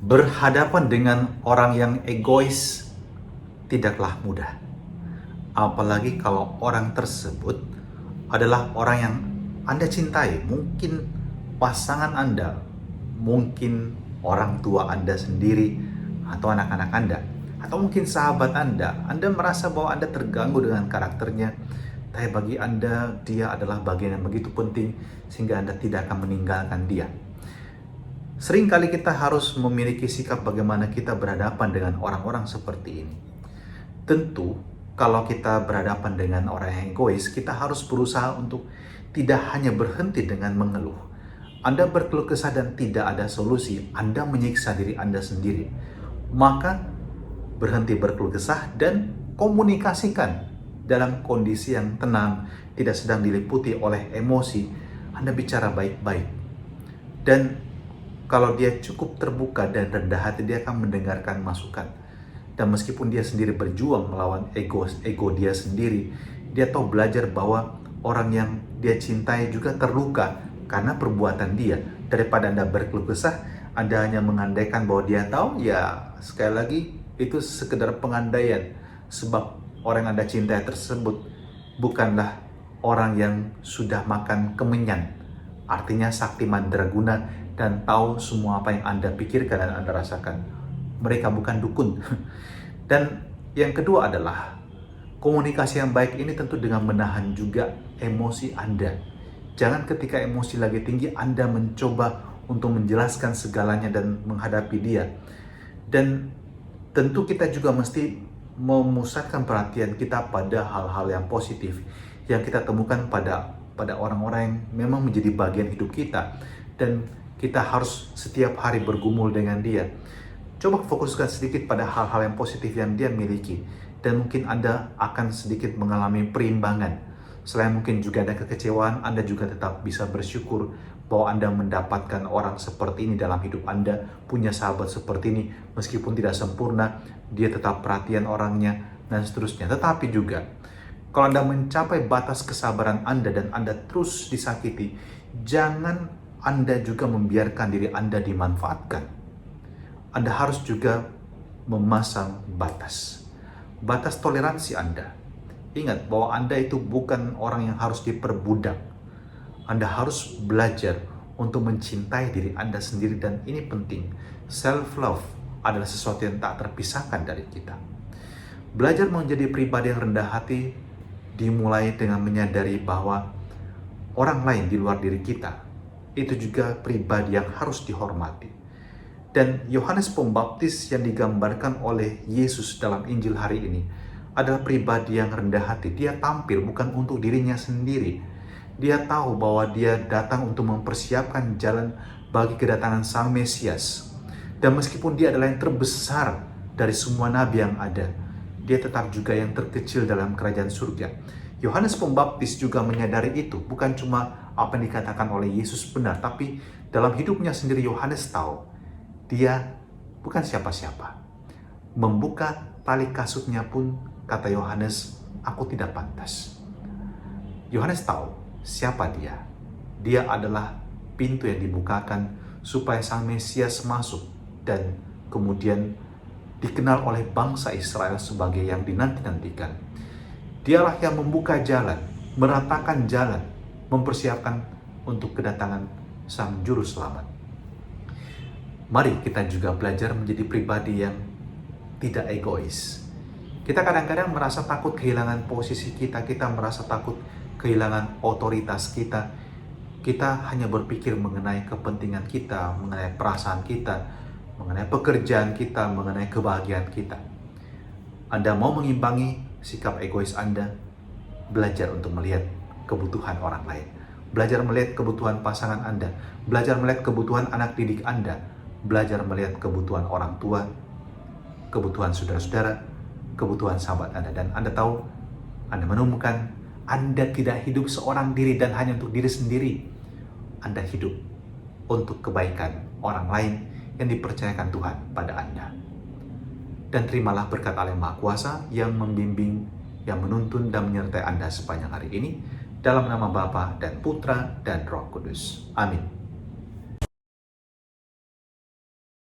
Berhadapan dengan orang yang egois tidaklah mudah. Apalagi kalau orang tersebut adalah orang yang Anda cintai, mungkin pasangan Anda, mungkin orang tua Anda sendiri, atau anak-anak Anda, atau mungkin sahabat Anda. Anda merasa bahwa Anda terganggu dengan karakternya, tapi bagi Anda dia adalah bagian yang begitu penting sehingga Anda tidak akan meninggalkan dia. Seringkali kita harus memiliki sikap bagaimana kita berhadapan dengan orang-orang seperti ini. Tentu, kalau kita berhadapan dengan orang yang egois, kita harus berusaha untuk tidak hanya berhenti dengan mengeluh. Anda berkeluh kesah dan tidak ada solusi, Anda menyiksa diri Anda sendiri. Maka, berhenti berkeluh kesah dan komunikasikan dalam kondisi yang tenang, tidak sedang diliputi oleh emosi. Anda bicara baik-baik. Dan kalau dia cukup terbuka dan rendah hati, dia akan mendengarkan masukan. Dan meskipun dia sendiri berjuang melawan ego dia sendiri, dia tahu belajar bahwa orang yang dia cintai juga terluka karena perbuatan dia. Daripada Anda berkeluh kesah, Anda hanya mengandaikan bahwa dia tahu, ya sekali lagi itu sekedar pengandaian. Sebab orang yang Anda cintai tersebut bukanlah orang yang sudah makan kemenyan. Artinya sakti mandraguna dan tahu semua apa yang Anda pikirkan dan Anda rasakan. Mereka bukan dukun. Dan yang kedua adalah komunikasi yang baik ini tentu dengan menahan juga emosi Anda. Jangan ketika emosi lagi tinggi Anda mencoba untuk menjelaskan segalanya dan menghadapi dia. Dan tentu kita juga mesti memusatkan perhatian kita pada hal-hal yang positif yang kita temukan pada orang-orang yang memang menjadi bagian hidup kita, dan kita harus setiap hari bergumul dengan dia. Coba fokuskan sedikit pada hal-hal yang positif yang dia miliki, dan mungkin Anda akan sedikit mengalami perimbangan. Selain mungkin juga ada kekecewaan, Anda juga tetap bisa bersyukur bahwa Anda mendapatkan orang seperti ini dalam hidup Anda, punya sahabat seperti ini, meskipun tidak sempurna, dia tetap perhatian orangnya, dan seterusnya. Tetapi juga, kalau Anda mencapai batas kesabaran Anda dan Anda terus disakiti, jangan Anda juga membiarkan diri Anda dimanfaatkan. Anda harus juga memasang batas. Batas toleransi Anda. Ingat bahwa Anda itu bukan orang yang harus diperbudak. Anda harus belajar untuk mencintai diri Anda sendiri, dan ini penting. Self-love adalah sesuatu yang tak terpisahkan dari kita. Belajar menjadi pribadi yang rendah hati dimulai dengan menyadari bahwa orang lain di luar diri kita itu juga pribadi yang harus dihormati. Dan Yohanes Pembaptis yang digambarkan oleh Yesus dalam Injil hari ini adalah pribadi yang rendah hati. Dia tampil bukan untuk dirinya sendiri. Dia tahu bahwa dia datang untuk mempersiapkan jalan bagi kedatangan Sang Mesias. Dan meskipun dia adalah yang terbesar dari semua nabi yang ada, dia tetap juga yang terkecil dalam kerajaan surga. Yohanes Pembaptis juga menyadari itu. Bukan cuma apa yang dikatakan oleh Yesus benar, tapi dalam hidupnya sendiri Yohanes tahu dia bukan siapa-siapa. Membuka tali kasutnya pun, kata Yohanes, aku tidak pantas. Yohanes tahu siapa dia. Dia adalah pintu yang dibukakan supaya Sang Mesias masuk dan kemudian dikenal oleh bangsa Israel sebagai yang dinanti-nantikan. Dialah yang membuka jalan, meratakan jalan, mempersiapkan untuk kedatangan Sang Juru Selamat. Mari kita juga belajar menjadi pribadi yang tidak egois. Kita kadang-kadang merasa takut kehilangan posisi kita, kita merasa takut kehilangan otoritas kita. Kita hanya berpikir mengenai kepentingan kita, mengenai perasaan kita, mengenai pekerjaan kita, mengenai kebahagiaan kita. Anda mau mengimbangi sikap egois Anda, belajar untuk melihat kebutuhan orang lain. Belajar melihat kebutuhan pasangan Anda, belajar melihat kebutuhan anak didik Anda, belajar melihat kebutuhan orang tua, kebutuhan saudara-saudara, kebutuhan sahabat Anda. Dan Anda tahu, Anda menemukan Anda tidak hidup seorang diri dan hanya untuk diri sendiri. Anda hidup untuk kebaikan orang lain yang dipercayakan Tuhan pada Anda. Dan terimalah berkat Allah yang Maha Kuasa yang membimbing, yang menuntun dan menyertai Anda sepanjang hari ini, dalam nama Bapa dan Putra dan Roh Kudus. Amin.